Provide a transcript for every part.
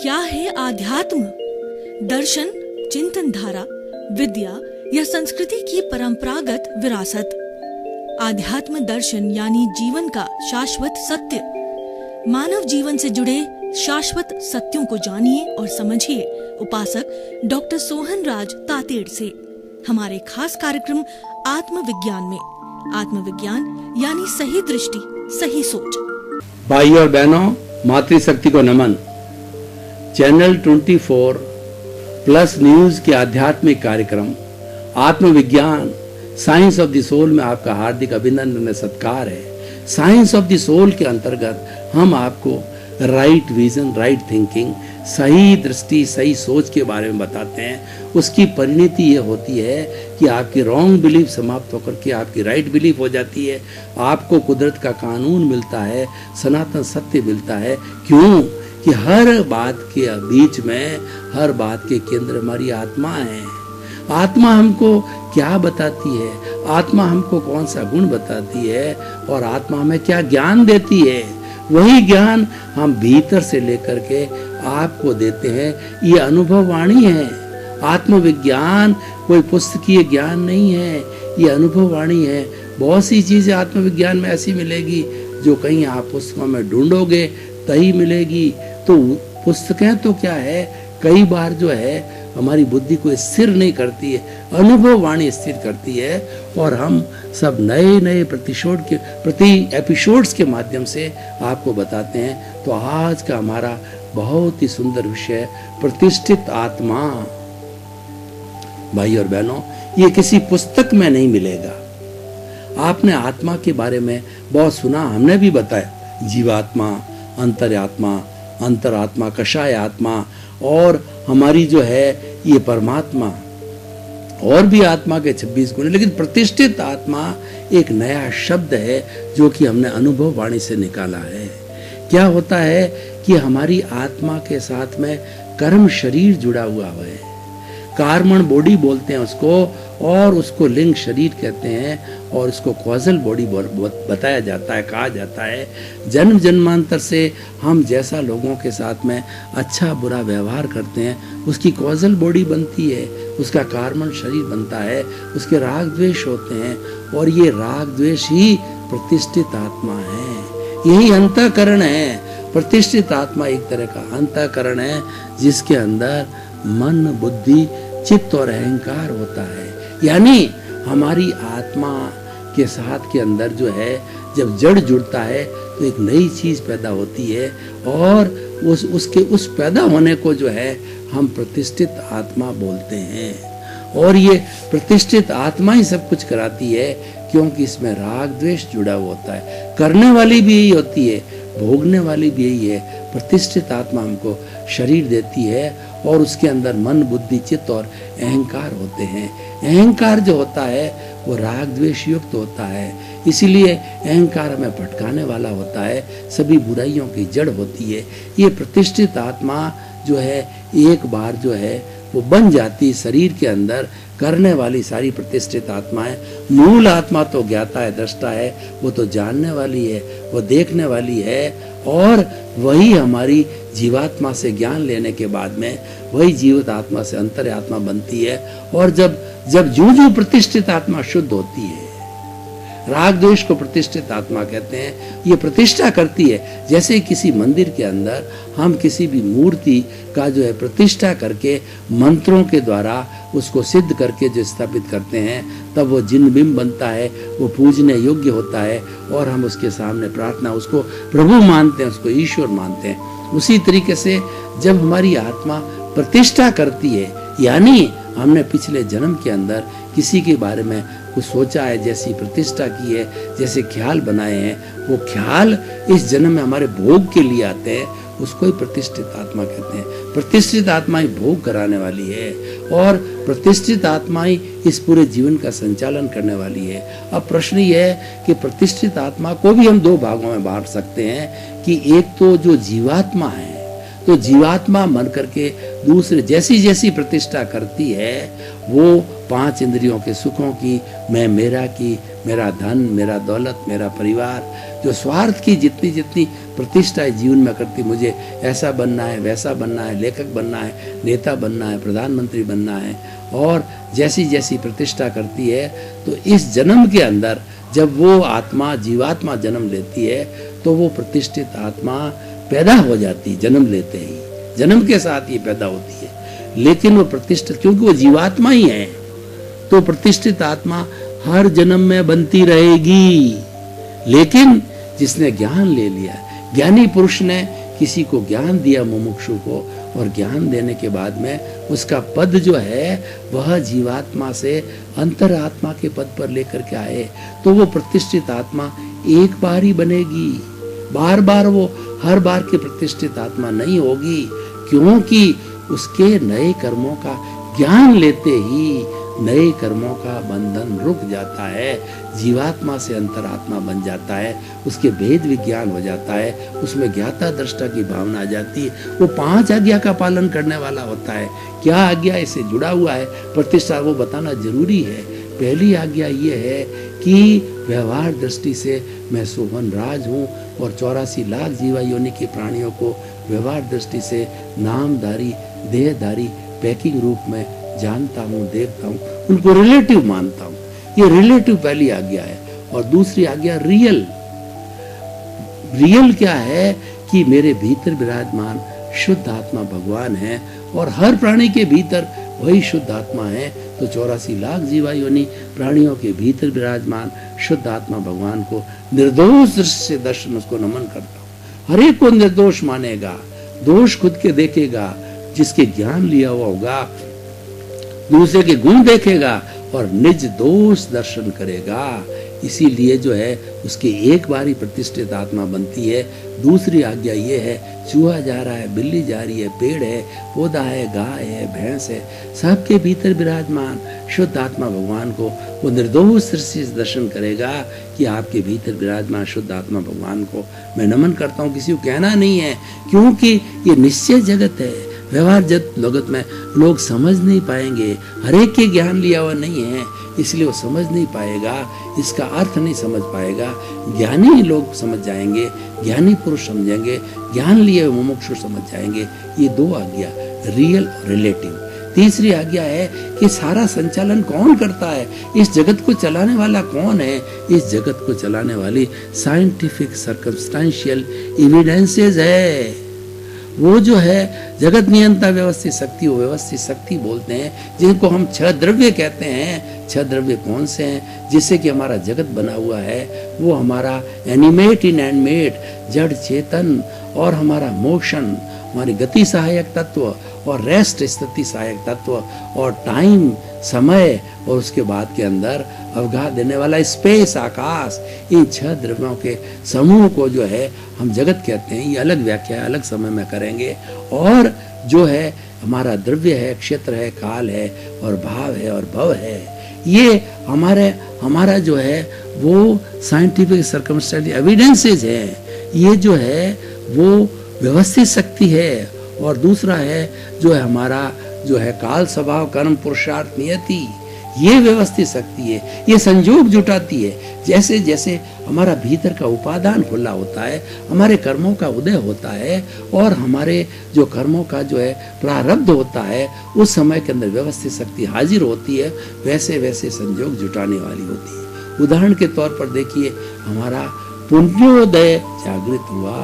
क्या है आध्यात्म? दर्शन, चिंतन धारा, विद्या या संस्कृति की परंपरागत विरासत। आध्यात्म दर्शन यानी जीवन का शाश्वत सत्य। मानव जीवन से जुड़े शाश्वत सत्यों को जानिए और समझिए उपासक डॉक्टर सोहन राज तातेड़ से हमारे खास कार्यक्रम आत्मविज्ञान में। आत्मविज्ञान यानी सही दृष्टि, सही सोच। भाई और बहनों, मातृशक्ति को नमन। चैनल 24 प्लस न्यूज के आध्यात्मिक कार्यक्रम आत्मविज्ञान साइंस ऑफ द सोल में आपका हार्दिक अभिनंदन और सत्कार है। साइंस ऑफ द सोल के अंतर्गत हम आपको राइट विजन, राइट थिंकिंग, सही दृष्टि, सही सोच के बारे में बताते हैं। उसकी परिणति ये होती है कि आपकी रॉन्ग बिलीफ समाप्त होकर के आपकी राइट बिलीफ हो जाती है। आपको कुदरत का कानून मिलता है, सनातन सत्य मिलता है। क्यों कि हर बात के बीच में, हर बात के केंद्र हमारी आत्मा है। आत्मा हमको क्या बताती है, आत्मा हमको कौन सा गुण बताती है और आत्मा हमें क्या ज्ञान देती है, वही ज्ञान हम भीतर से लेकर के आपको देते हैं। ये अनुभव वाणी है। आत्मविज्ञान कोई पुस्तकीय ज्ञान नहीं है, ये अनुभव वाणी है। बहुत सी चीजें आत्मविज्ञान में ऐसी मिलेगी जो कहीं आप पुस्तकों में ढूंढोगे तभी मिलेगी। तो पुस्तकें तो क्या है, कई बार जो है हमारी बुद्धि को स्थिर नहीं करती है, अनुभव वाणी स्थिर करती है। और हम सब नए नए प्रति एपिसोड्स के माध्यम से आपको बताते हैं। तो आज का हमारा बहुत ही सुंदर विषय प्रतिष्ठित आत्मा। भाई और बहनों, ये किसी पुस्तक में नहीं मिलेगा। आपने आत्मा के बारे में बहुत सुना, हमने भी बताया, जीवात्मा, अंतरात्मा, अंतरात्मा, कषाय आत्मा और हमारी जो है ये परमात्मा, और भी आत्मा के 26 गुण। लेकिन प्रतिष्ठित आत्मा एक नया शब्द है जो कि हमने अनुभव वाणी से निकाला है। क्या होता है कि हमारी आत्मा के साथ में कर्म शरीर जुड़ा हुआ है। कार्मण बॉडी बोलते हैं उसको, और उसको लिंग शरीर कहते हैं, और उसको कॉजल बॉडी बताया जाता है, कहा जाता है। जन्म जन्मांतर से हम जैसा लोगों के साथ में अच्छा बुरा व्यवहार करते हैं, उसकी कॉजल बॉडी बनती है, उसका कार्मण शरीर बनता है, उसके राग द्वेष होते हैं, और ये राग द्वेष ही प्रतिष्ठित आत्मा है। यही अंतःकरण है। प्रतिष्ठित आत्मा एक तरह का अंतःकरण है जिसके अंदर मन, बुद्धि, चित्त और अहंकार होता है। यानी हमारी आत्मा के साथ के अंदर जो है, जब जड़ जुड़ता है तो एक नई चीज पैदा होती है, और उस पैदा होने को जो है हम प्रतिष्ठित आत्मा बोलते हैं। और ये प्रतिष्ठित आत्मा ही सब कुछ कराती है, क्योंकि इसमें राग द्वेष जुड़ा हुआ होता है। करने वाली भी यही होती है, भोगने वाली भी यही है। प्रतिष्ठित आत्मा हमको शरीर देती है, और उसके अंदर मन, बुद्धि, चित्त और अहंकार होते हैं। अहंकार जो होता है वो राग द्वेष युक्त होता है, इसीलिए अहंकार हमें भटकाने वाला होता है, सभी बुराइयों की जड़ होती है। ये प्रतिष्ठित आत्मा जो है एक बार जो है वो बन जाती शरीर के अंदर करने वाली सारी प्रतिष्ठित आत्माएं। मूल आत्मा तो ज्ञाता है, दृष्टा है, वो तो जानने वाली है, वो देखने वाली है, और वही हमारी जीवात्मा से ज्ञान लेने के बाद में वही जीवित आत्मा से अंतरात्मा बनती है। और जब जो प्रतिष्ठित आत्मा शुद्ध होती है, राग द्वेष को प्रतिष्ठित आत्मा कहते हैं, ये प्रतिष्ठा करती है। जैसे किसी मंदिर के अंदर हम किसी भी मूर्ति का जो है प्रतिष्ठा करके मंत्रों के द्वारा उसको सिद्ध करके जो स्थापित करते हैं, तब वो जिन बिंब बनता है, वो पूजने योग्य होता है, और हम उसके सामने प्रार्थना, उसको प्रभु मानते हैं, उसको ईश्वर मानते हैं। उसी तरीके से जब हमारी आत्मा प्रतिष्ठा करती है, यानी हमने पिछले जन्म के अंदर किसी के बारे में कुछ सोचा है, जैसी प्रतिष्ठा की है, जैसे ख्याल बनाए हैं, वो ख्याल इस जन्म में हमारे भोग के लिए आते हैं, उसको ही प्रतिष्ठित आत्मा कहते हैं। प्रतिष्ठित आत्मा ही भोग कराने वाली है, और प्रतिष्ठित आत्मा ही इस पूरे जीवन का संचालन करने वाली है। अब प्रश्न ये है कि प्रतिष्ठित आत्मा को भी हम दो भागों में बांट सकते हैं, कि एक तो जो जीवात्मा है, तो जीवात्मा मन करके दूसरे जैसी जैसी प्रतिष्ठा करती है, वो 5 इंद्रियों के सुखों की, मैं मेरा की, मेरा धन, मेरा दौलत, मेरा परिवार, जो स्वार्थ की जितनी जितनी प्रतिष्ठा है जीवन में करती, मुझे ऐसा बनना है, वैसा बनना है, लेखक बनना है, नेता बनना है, प्रधानमंत्री बनना है, और जैसी जैसी प्रतिष्ठा करती है, तो इस जन्म के अंदर जब वो आत्मा, जीवात्मा जन्म लेती है, तो वो प्रतिष्ठित आत्मा पैदा हो जाती, जन्म लेते ही, जन्म के साथ ये पैदा होती है। लेकिन वो प्रतिष्ठित, क्योंकि वो जीवात्मा ही है, तो प्रतिष्ठित आत्मा हर जन्म में बनती रहेगी। लेकिन जिसने ज्ञान ले लिया, ज्ञानी पुरुष ने किसी को ज्ञान दिया, मुमुक्षु को, और ज्ञान देने के बाद में उसका पद जो है वह जीवात्मा से अंतरात्मा के पद पर लेकर के आए, तो वो प्रतिष्ठित आत्मा एक बार ही बनेगी, बार बार वो हर बार की प्रतिष्ठित आत्मा नहीं होगी, क्योंकि उसके नए कर्मों का ज्ञान लेते ही नए कर्मों का बंधन रुक जाता है, जीवात्मा से अंतरात्मा बन जाता है, उसके भेद विज्ञान हो जाता है, उसमें ज्ञाता दृष्टा की भावना आ जाती है, वो 5 आज्ञा का पालन करने वाला होता है। क्या आज्ञा इससे जुड़ा हुआ है, प्रतिष्ठा, वो बताना जरूरी है। पहली आज्ञा ये है कि व्यवहार दृष्टि से मैं सोहन राज हूँ और 84 लाख जीवा योनि के प्राणियों को व्यवहार दृष्टि से नामधारी, देहधारी, पैकिंग रूप में जानता हूँ, देखता हूँ, उनको रिलेटिव मानता हूँ। ये रिलेटिव पहली आज्ञा है। और दूसरी आज्ञा रियल। रियल क्या है कि मेरे भीतर विराजमान शुद्ध आत्मा भगवान है, और हर प्राणी के भीतर वही शुद्ध आत्मा है। तो 84 लाख जीवा योनि प्राणियों के भीतर विराजमान शुद्ध आत्मा भगवान को निर्दोष दृष्टि से दर्शन, उसको नमन करता हूँ। हर एक को निर्दोष मानेगा, दोष खुद के देखेगा, जिसके ज्ञान लिया हुआ होगा, दूसरे के गुण देखेगा और निज दोष दर्शन करेगा। इसीलिए जो है उसकी एक बारी प्रतिष्ठित आत्मा बनती है। दूसरी आज्ञा ये है, चूहा जा रहा है, बिल्ली जा रही है, पेड़ है, पौधा है, गाय है, भैंस है, सबके भीतर विराजमान शुद्ध आत्मा भगवान को वो निर्दोष दृष्टि से दर्शन करेगा कि आपके भीतर विराजमान शुद्ध आत्मा भगवान को मैं नमन करता हूँ। किसी को कहना नहीं है, क्योंकि ये निश्चय जगत है। व्यवहार जगत में लोग समझ नहीं पाएंगे, हर एक के ज्ञान लिया हुआ नहीं है, इसलिए वो समझ नहीं पाएगा, इसका अर्थ नहीं समझ पाएगा। ज्ञानी लोग समझ जाएंगे, ज्ञानी पुरुष समझेंगे, ज्ञान लिए हुए मुमुक्षु समझ जाएंगे। ये 2 आज्ञा, रियल और रिलेटिव। तीसरी आज्ञा है कि सारा संचालन कौन करता है, इस जगत को चलाने वाला कौन है। इस जगत को चलाने वाली साइंटिफिक सर्कमस्टेंशियल एविडेंसेस है। वो जो है जगत नियंता व्यवस्थित शक्ति, वो व्यवस्थित शक्ति बोलते हैं, जिनको हम 6 द्रव्य कहते हैं। 6 द्रव्य कौन से हैं, जिससे कि हमारा जगत बना हुआ है। वो हमारा एनिमेट, इनएनिमेट, जड़ चेतन, और हमारा मोशन, हमारी गति सहायक तत्व, और रेस्ट स्थिति सहायक तत्व, और टाइम, समय, और उसके बाद के अंदर अवघात देने वाला स्पेस, आकाश। इन 6 द्रव्यों के समूह को जो है हम जगत कहते हैं। ये अलग व्याख्या अलग समय में करेंगे। और जो है हमारा द्रव्य है, क्षेत्र है, काल है, और भाव है, और भव है। ये हमारा जो है वो साइंटिफिक सर्कमस्टेंशियल एविडेंसेस है। ये जो है वो व्यवस्थित शक्ति है। और दूसरा है जो है हमारा जो है काल, स्वभाव, कर्म, पुरुषार्थ, नियति, ये व्यवस्थित शक्ति है। ये संयोग जुटाती है। जैसे जैसे हमारा भीतर का उपादान खुला होता है, हमारे कर्मों का उदय होता है, और हमारे जो कर्मों का जो है प्रारब्ध होता है, उस समय के अंदर व्यवस्थित शक्ति हाजिर होती है। वैसे वैसे संयोग जुटाने वाली होती है। उदाहरण के तौर पर देखिए, हमारा पुण्योदय जागृत हुआ।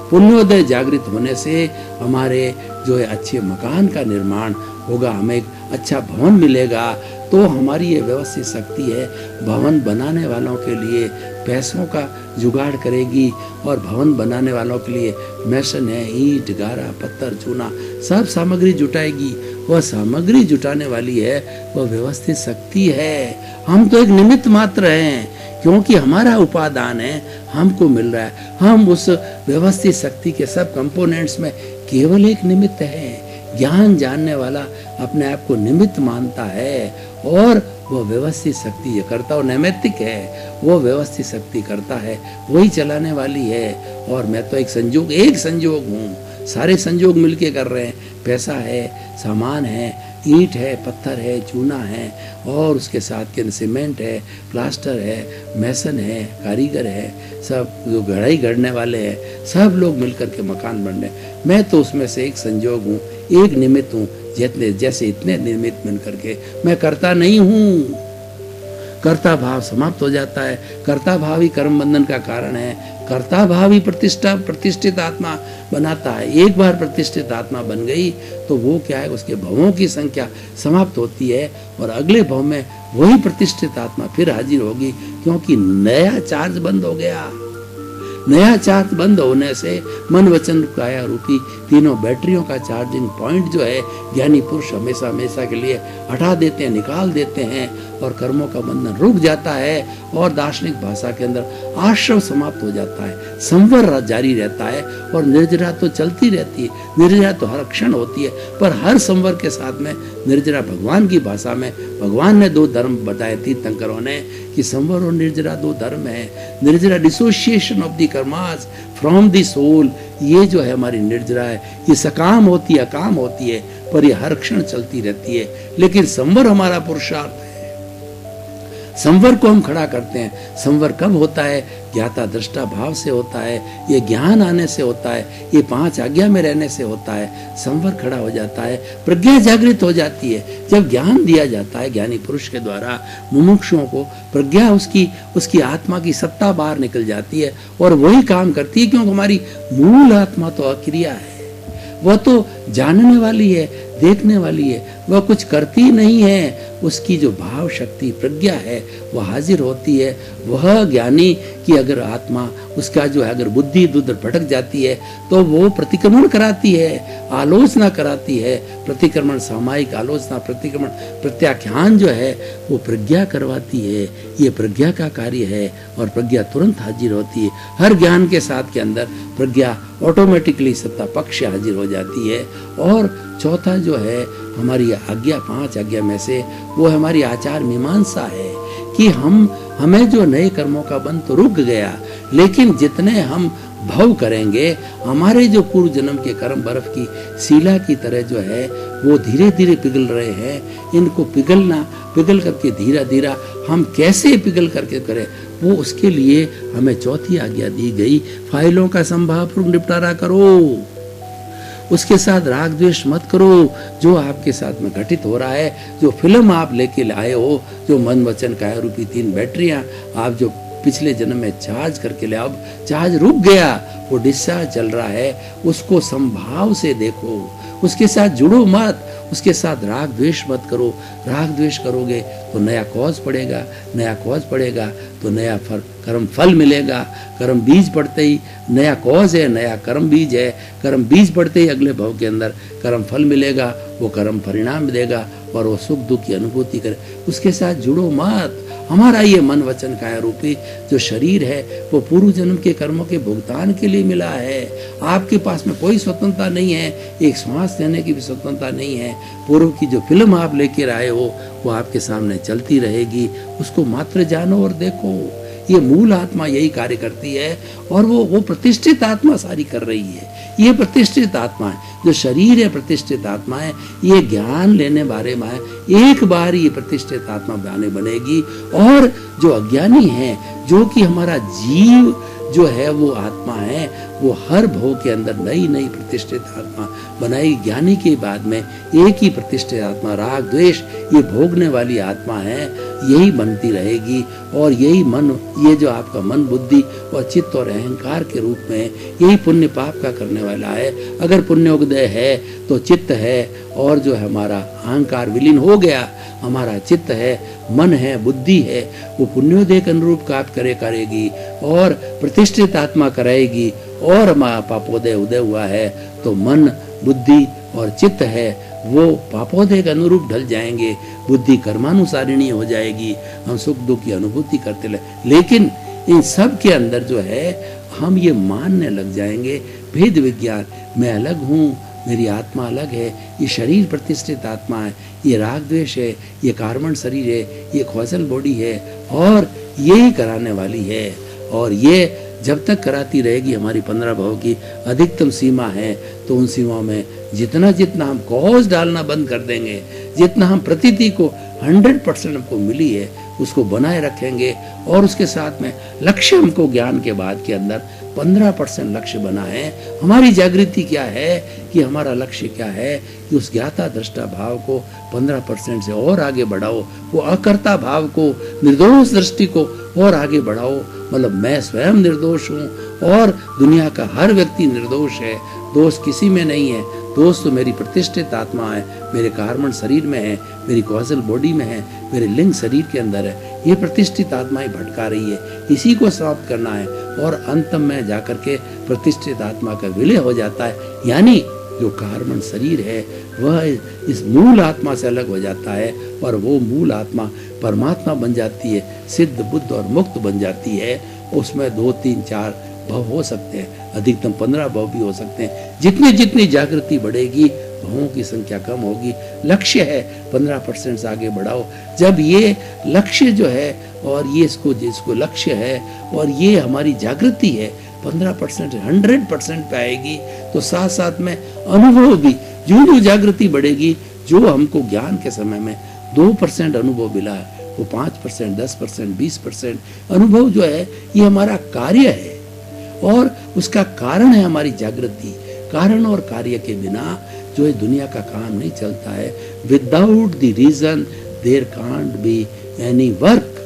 पुण्योदय जागृत होने से हमारे जो है अच्छे मकान का निर्माण होगा, हमें एक अच्छा भवन मिलेगा। तो हमारी ये व्यवस्थित शक्ति है, भवन बनाने वालों के लिए पैसों का जुगाड़ करेगी, और भवन बनाने वालों के लिए मैसन है, ईंट, गारा, पत्थर, चूना, सब सामग्री जुटाएगी। वह सामग्री जुटाने वाली है, वह व्यवस्थित शक्ति है। हम तो एक निमित्त मात्र हैं, क्योंकि हमारा उपादान है, हमको मिल रहा है। हम उस व्यवस्थित शक्ति के सब कंपोनेंट्स में केवल एक निमित्त है। ज्ञान जानने वाला अपने आप को निमित्त मानता है, और वो व्यवस्थित शक्ति ये करता, और नैमित्तिक है, वो व्यवस्थित शक्ति करता है, वही चलाने वाली है। और मैं तो एक संयोग हूँ, सारे संयोग मिलके कर रहे हैं। पैसा है, सामान है, ईंट है, पत्थर है, चूना है, और उसके साथ के सीमेंट है, प्लास्टर है, मैसन है, कारीगर है, सब जो गढ़ाई गढ़ने वाले हैं, सब लोग मिलकर के मकान बन रहे। मैं तो उसमें से एक संजोग हूँ, एक निमित्त हूँ। जैसे इतने निमित्त मिल करके मैं करता नहीं हूँ। कर्ता भाव समाप्त हो जाता है। कर्ता भाव ही कर्म बंधन का कारण है। कर्ता भाव ही प्रतिष्ठित आत्मा बनाता है। एक बार प्रतिष्ठित आत्मा बन गई तो वो क्या है, उसके भवों की संख्या समाप्त होती है और अगले भव में वही प्रतिष्ठित आत्मा फिर हाजिर होगी, क्योंकि नया चार्ज बंद हो गया। नया चार्ज बंद होने से मन वचन काया रूपी तीनों बैटरियों का चार्जिंग पॉइंट जो है ज्ञानी पुरुष हमेशा हमेशा के लिए हटा देते हैं, निकाल देते हैं, और कर्मों का बंधन रुक जाता है और दार्शनिक भाषा के अंदर आश्रव समाप्त हो जाता है। संवर जारी रहता है और निर्जरा तो चलती रहती है। निर्जरा तो हर क्षण होती है, पर हर संवर के साथ में निर्जरा, भगवान की भाषा में भगवान ने दो धर्म बताए तीर्थंकरों ने कि संवर और निर्जरा दो धर्म है। Nirjara dissociation of the karmas from the soul, ये जो है हमारी निर्जरा है, ये सकाम होती है, अकाम होती है, पर ये हर क्षण चलती रहती है। लेकिन संवर हमारा पुरुषार्थ है। संवर को हम खड़ा करते हैं। संवर कब होता है? ज्ञाता दृष्टा भाव से होता है, ये ज्ञान आने से होता है, ये 5 आज्ञा में रहने से होता है। संवर खड़ा हो जाता है, प्रज्ञा जागृत हो जाती है। जब ज्ञान दिया जाता है ज्ञानी पुरुष के द्वारा मुमुक्षुओं को, प्रज्ञा उसकी आत्मा की सत्ता बाहर निकल जाती है और वही काम करती है, क्योंकि हमारी मूल आत्मा तो अक्रिया है। वह तो जानने वाली है, देखने वाली है, वह कुछ करती नहीं है। उसकी जो भाव शक्ति प्रज्ञा है वह हाजिर होती है। वह ज्ञानी की अगर आत्मा उसका जो है अगर बुद्धि इधर भटक जाती है तो वो प्रतिक्रमण कराती है, आलोचना कराती है। प्रतिक्रमण सामायिक आलोचना, प्रतिक्रमण प्रत्याख्यान जो है वो प्रज्ञा करवाती है। ये प्रज्ञा का कार्य है और प्रज्ञा तुरंत हाजिर होती है। हर ज्ञान के साथ के अंदर प्रज्ञा ऑटोमेटिकली सत्ता पक्ष हाजिर हो जाती है। और चौथा जो है हमारी आज्ञा, 5 आज्ञा में से वो हमारी आचार मीमांसा है कि हमें जो नए कर्मों का बंध तो रुक गया, लेकिन जितने हम भव करेंगे हमारे जो पूर्व जन्म के कर्म बर्फ की सीला की तरह जो है वो धीरे धीरे पिघल रहे हैं। इनको पिघल करके धीरे धीरे हम कैसे पिघल करके करें, वो उसके लिए हमें चौथी आज्ञा दी गई, फाइलों का संभावपूर्वक निपटारा करो। उसके साथ राग द्वेष मत करो। जो आपके साथ में घटित हो रहा है, जो फिल्म आप लेके आए हो, जो मन वचन काया रूपी 3 बैटरियां आप जो पिछले जन्म में चार्ज करके ले, अब चार्ज रुक गया, वो डिस्चार्ज चल रहा है, उसको संभाव से देखो, उसके साथ जुड़ो मत, उसके साथ राग द्वेष मत करो। राग द्वेष करोगे तो नया कॉज पड़ेगा, नया कॉज पड़ेगा तो नया कर्म फल मिलेगा। कर्म बीज पड़ते ही नया कॉज है, नया कर्म बीज है। कर्म बीज पड़ते ही अगले भव के अंदर कर्म फल मिलेगा, वो कर्म परिणाम देगा और वो सुख दुख की अनुभूति करे। उसके साथ जुड़ो मत। हमारा ये मन वचन काया रूपी जो शरीर है वो पूर्व जन्म के कर्मों के भुगतान के लिए मिला है। आपके पास में कोई स्वतंत्रता नहीं है, एक श्वास लेने की भी स्वतंत्रता नहीं है। पूर्व की जो फिल्म आप लेकर आए हो वो आपके सामने चलती रहेगी, उसको मात्र जानो और देखो। ये मूल आत्मा यही कार्य करती है और वो प्रतिष्ठित आत्मा सारी कर रही है। ये प्रतिष्ठित आत्मा है, जो शरीर है प्रतिष्ठित आत्मा है। ये ज्ञान लेने बारे में है, एक बार ये प्रतिष्ठित आत्मा बनेगी। और जो अज्ञानी है, जो कि हमारा जीव जो है वो आत्मा है, वो हर भव के अंदर नई नई प्रतिष्ठित आत्मा बनाएगी। ज्ञानी के बाद में एक ही प्रतिष्ठित आत्मा, राग द्वेष ये भोगने वाली आत्मा है, यही बनती रहेगी। और यही मन, ये जो आपका मन बुद्धि और चित्त और अहंकार के रूप में यही पुण्य पाप का करने वाला है। अगर पुण्योदय है तो चित्त है, और जो है हमारा अहंकार विलीन हो गया, हमारा चित्त है, मन है, बुद्धि है, वो पुण्योदय के अनुरूप काम करेगी और प्रतिष्ठित आत्मा कराएगी। और हमारा पापोदय उदय हुआ है तो मन, बुद्धि और चित्त है वो पापोदय के अनुरूप ढल जाएंगे। बुद्धि कर्मानुसारिणी हो जाएगी, हम सुख दुख की अनुभूति करते रहे। लेकिन इन सब के अंदर जो है हम ये मानने लग जाएंगे भेद विज्ञान, मैं अलग हूँ, मेरी आत्मा अलग है, ये शरीर प्रतिष्ठित आत्मा है, ये राग द्वेष है, ये कार्बन शरीर है, ये कॉजल बॉडी है और यही कराने वाली है। और ये जब तक कराती रहेगी हमारी 15 भाव की अधिकतम सीमा है, तो उन सीमाओं में जितना जितना हम कॉज डालना बंद कर देंगे, जितना हम प्रतीति को 100% हमको मिली है उसको बनाए रखेंगे, और उसके साथ में लक्ष्य हमको ज्ञान के बाद के अंदर 15% लक्ष्य बना है। हमारी जागृति क्या है कि हमारा लक्ष्य क्या है कि उस ज्ञाता दृष्टा भाव को 15% से और आगे बढ़ाओ, वो अकर्ता भाव को, निर्दोष दृष्टि को और आगे बढ़ाओ। मतलब मैं स्वयं निर्दोष हूँ और दुनिया का हर व्यक्ति निर्दोष है, दोष किसी में नहीं है। दोष तो मेरी प्रतिष्ठित आत्मा है, मेरे कार्बन शरीर में है, मेरी कॉजल बॉडी में है, मेरे लिंग शरीर के अंदर है। ये प्रतिष्ठित आत्मा ही भटका रही है, इसी को समाप्त करना है, और अंतम में जाकर के प्रतिष्ठित आत्मा का विलय हो जाता है। यानी जो कार्बन शरीर है वह इस मूल आत्मा से अलग हो जाता है, और वो मूल आत्मा परमात्मा बन जाती है, सिद्ध बुद्ध और मुक्त बन जाती है। उसमें 2, 3, 4 भव हो सकते हैं, अधिकतम 15 भव भी हो सकते हैं। जितनी जितनी जागृति बढ़ेगी भवों की संख्या कम होगी। लक्ष्य है 15% से आगे बढ़ाओ। जब ये लक्ष्य जो है और ये जिसको लक्ष्य है और ये हमारी जागृति है 15% 100% पे आएगी, तो साथ साथ में अनुभव भी जो जागृति बढ़ेगी, जो हमको ज्ञान के समय में 2% अनुभव मिला है, वो 5%, 10%, 20% अनुभव जो है ये हमारा कार्य है, और उसका कारण है हमारी जागृति। कारण और कार्य के बिना जो है दुनिया का काम नहीं चलता है। Without the reason there can't be any work.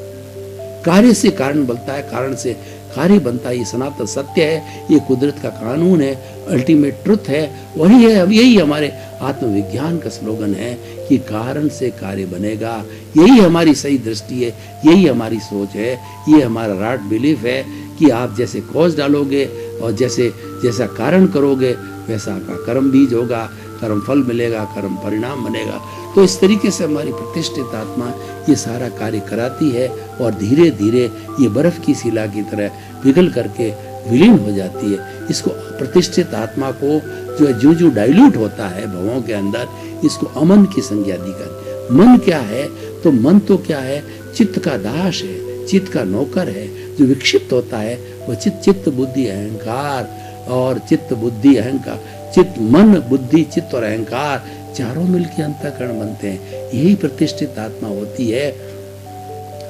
कार्य से कारण बनता है, कारण से कार्य बनता है। ये सनातन सत्य है, ये कुदरत का कानून है, अल्टीमेट ट्रुथ है, वही है। अब यही हमारे आत्मविज्ञान का स्लोगन है कि कारण से कार्य बनेगा। यही हमारी सही दृष्टि है, यही हमारी सोच है, ये हमारा राइट बिलीफ है कि आप जैसे कॉज डालोगे और जैसा कारण करोगे वैसा का कर्म बीज होगा, कर्म फल मिलेगा, कर्म परिणाम बनेगा। तो इस तरीके से हमारी प्रतिष्ठित आत्मा ये सारा कार्य कराती है, और धीरे धीरे ये बर्फ की शिला की तरह पिघल करके विलीन हो जाती है। इसको प्रतिष्ठित आत्मा को जो है जो डाइल्यूट होता है भवों के अंदर, इसको अमन की संज्ञा दी गई। मन क्या है? तो मन तो क्या है? चित्त का दास है, चित्त का नौकर है। जो विक्षिप्त होता है वह चित्त बुद्धि अहंकार, और चित्त बुद्धि अहंकार, चित्त मन बुद्धि चित्त और अहंकार चारों मिलकर अंतःकरण बनते हैं। यही प्रतिष्ठित आत्मा होती है,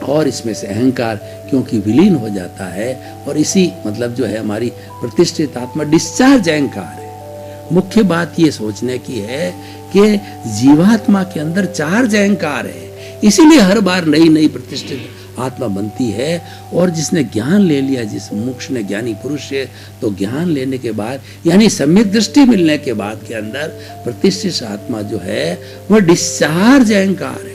और इसमें से अहंकार क्योंकि विलीन हो जाता है, और इसी मतलब जो है हमारी प्रतिष्ठित आत्मा डिस्चार्ज अहंकार है। मुख्य बात ये सोचने की है कि जीवात्मा के अंदर चार्ज अहंकार है, इसीलिए हर बार नई नई प्रतिष्ठित आत्मा बनती है। और जिसने ज्ञान ले लिया, जिस मुमुक्ष ने, ज्ञानी पुरुष है, तो ज्ञान लेने के बाद यानी सम्यक दृष्टि मिलने के बाद के अंदर प्रतिष्ठित आत्मा जो है वह डिस्चार्ज अहंकार है।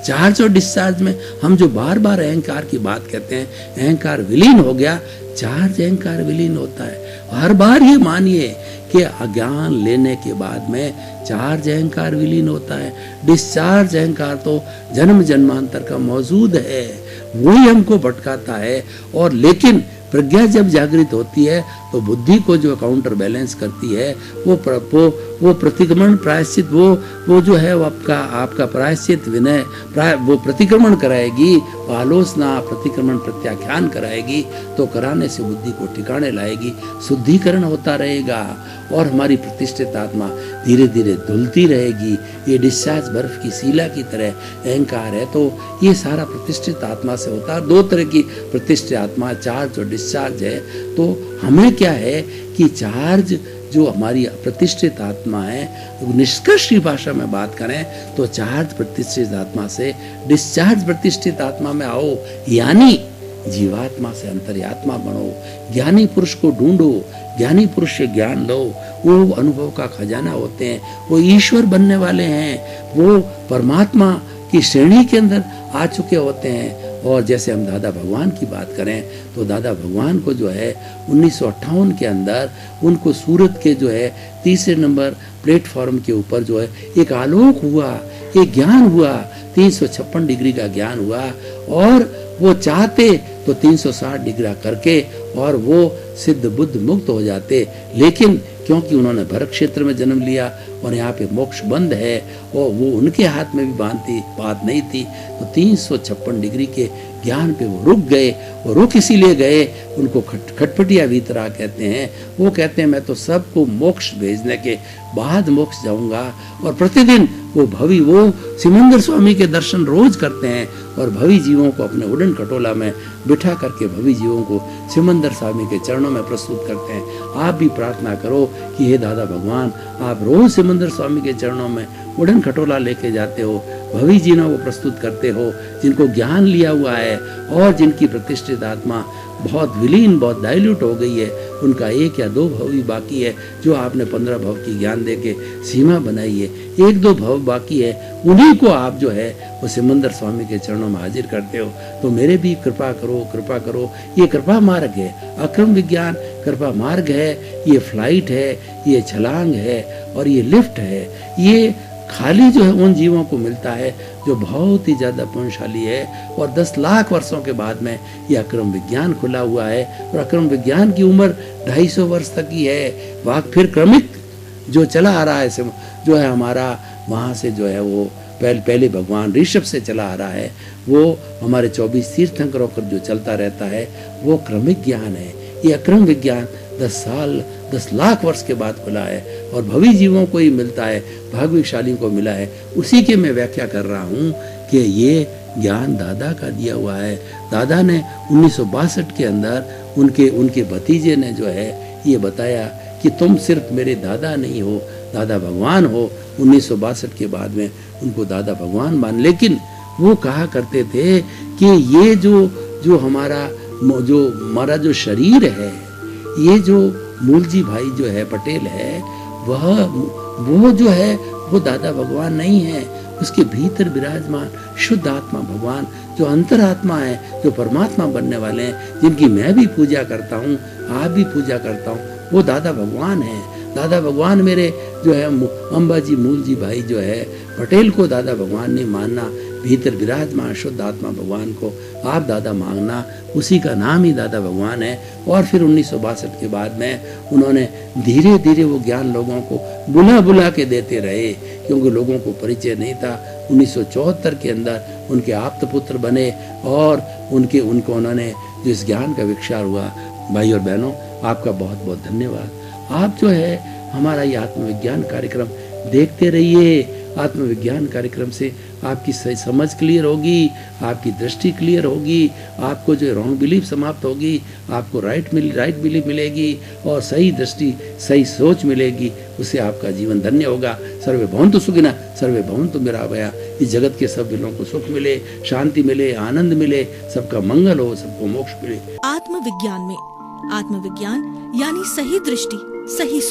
चार्ज और डिस्चार्ज में हम जो बार बार अहंकार की बात कहते हैं, अहंकार विलीन हो गया, चार्ज अहंकार विलीन होता है। हर बार ये मानिए कि अज्ञान लेने के बाद में चार्ज अहंकार विलीन होता है। डिस्चार्ज अहंकार तो जन्म जन्मांतर का मौजूद है, वही हमको भटकाता है। और लेकिन प्रज्ञा जब जागृत होती है तो बुद्धि को जो काउंटर बैलेंस करती है, वो प्रतिक्रमण प्रायश्चित, वो जो है वो आपका प्रायश्चित विनय वो प्रतिक्रमण कराएगी, वो आलोचना प्रतिक्रमण प्रत्याख्यान कराएगी। तो कराने से बुद्धि को ठिकाने लाएगी, शुद्धिकरण होता रहेगा, और हमारी प्रतिष्ठित आत्मा धीरे धीरे धुलती रहेगी। ये डिस्चार्ज बर्फ की शिला की तरह अहंकार है। तो ये सारा प्रतिष्ठित आत्मा से होता है। 2 तरह की प्रतिष्ठित आत्मा, चार्ज और डिस्चार्ज है। तो हमें क्या है कि चार्ज जो हमारी प्रतिष्ठित आत्मा है, निष्कर्ष की भाषा में बात करें तो चार्ज प्रतिष्ठित आत्मा से डिस्चार्ज प्रतिष्ठित आत्मा में आओ, यानी जीवात्मा से अंतर्यात्मा बनो। ज्ञानी पुरुष को ढूंढो, ज्ञानी पुरुष से ज्ञान लो, वो अनुभव का खजाना होते हैं, वो ईश्वर बनने वाले हैं, वो परमात्मा की श्रेणी के अंदर आ चुके होते हैं। और जैसे हम दादा भगवान की बात करें तो दादा भगवान को जो है 1958 के अंदर उनको सूरत के जो है 3 नंबर प्लेटफॉर्म के ऊपर जो है एक आलोक हुआ, एक ज्ञान हुआ, 356 डिग्री का ज्ञान हुआ, और वो चाहते तो 360 डिग्री करके और वो सिद्ध बुद्ध मुक्त हो जाते। लेकिन क्योंकि उन्होंने भरत क्षेत्र में जन्म लिया और यहाँ पे मोक्ष बंद है और वो उनके हाथ में भी बात नहीं थी। तो 356 डिग्री के ज्ञान पे वो रुक गए। वो रुक इसीलिए गए, उनको खटपटिया वीतरा कहते हैं। वो कहते हैं मैं तो सबको मोक्ष भेजने के बाद मोक्ष जाऊंगा। और प्रतिदिन वो सिमंदर स्वामी के दर्शन रोज करते हैं और भवी जीवों को अपने उड़न खटोला में बिठा करके भवी जीवों को सिमंदर स्वामी के चरणों में प्रस्तुत करते हैं। आप भी प्रार्थना करो कि हे दादा भगवान, आप रोज सिमंदर स्वामी के चरणों में उड़न खटोला लेके जाते हो, भवी जीवों को प्रस्तुत करते हो, जिनको ज्ञान लिया हुआ है और जिनकी प्रतिष्ठित आत्मा बहुत विलीन, बहुत डाइल्यूट हो गई है, उनका 1 या 2 भव ही बाकी है, जो आपने 15 भव की ज्ञान देके सीमा बनाई है। 1-2 भव बाकी है, उन्हीं को आप जो है वो सिमंदर स्वामी के चरणों में हाजिर करते हो। तो मेरे भी कृपा करो, कृपा करो। ये कृपा मार्ग है, अक्रम विज्ञान कृपा मार्ग है, ये फ्लाइट है, ये छलांग है और ये लिफ्ट है। ये खाली जो है उन जीवों को मिलता है जो बहुत ही ज्यादा पुण्यशाली है। और 10 लाख वर्षों के बाद में यह अक्रम विज्ञान खुला हुआ है और अक्रम विज्ञान की उम्र 250 वर्ष तक की है। वहाँ फिर क्रमिक जो चला आ रहा है, जो है हमारा वहाँ से जो है वो पहले भगवान ऋषभ से चला आ रहा है, वो हमारे 24 तीर्थंकरों पर जो चलता रहता है वो क्रमिक ज्ञान है। ये अक्रम विज्ञान 10 लाख वर्ष के बाद खुला है और भवी जीवों को ही मिलता है, भाग्यशाली को मिला है। उसी के मैं व्याख्या कर रहा हूँ कि ये ज्ञान दादा का दिया हुआ है। दादा ने 1962 के अंदर उनके भतीजे ने जो है ये बताया कि तुम सिर्फ मेरे दादा नहीं हो, दादा भगवान हो। 1962 के बाद में उनको दादा भगवान मान, लेकिन वो कहा करते थे कि ये जो हमारा जो शरीर है, ये जो मूलजी भाई जो है पटेल है, वो जो है वो दादा भगवान नहीं है। उसके भीतर विराजमान शुद्ध आत्मा भगवान, जो अंतरात्मा है, जो परमात्मा बनने वाले हैं, जिनकी मैं भी पूजा करता हूँ, आप भी पूजा करता हूँ, वो दादा भगवान है। दादा भगवान मेरे जो है अंबाजी मूलजी भाई जो है पटेल को दादा भगवान नहीं मानना, भीतर विराजमान शुद्ध आत्मा भगवान को आप दादा मांगना, उसी का नाम ही दादा भगवान है। और फिर 1962 के बाद में उन्होंने धीरे धीरे वो ज्ञान लोगों को बुला के देते रहे, क्योंकि लोगों को परिचय नहीं था। 1974 के अंदर उनके आप्त पुत्र बने और उनको उन्होंने जो इस ज्ञान का विस्तार हुआ। भाई और बहनों, आपका बहुत बहुत धन्यवाद। आप जो है हमारा ये आत्मविज्ञान कार्यक्रम देखते रहिए। आत्मविज्ञान कार्यक्रम से आपकी सही समझ क्लियर होगी, आपकी दृष्टि क्लियर होगी, आपको जो रॉन्ग बिलीफ समाप्त होगी, आपको राइट बिलीफ मिलेगी और सही दृष्टि, सही सोच मिलेगी। उससे आपका जीवन धन्य होगा। सर्वे भवन्तु सुखिनः, सर्वे भवन्तु निरामयाः। इस जगत के सब दिलों को सुख मिले, शांति मिले, आनंद मिले, सबका मंगल हो, सबको मोक्ष मिले। आत्मविज्ञान में आत्मविज्ञान यानी सही दृष्टि, सही सोच।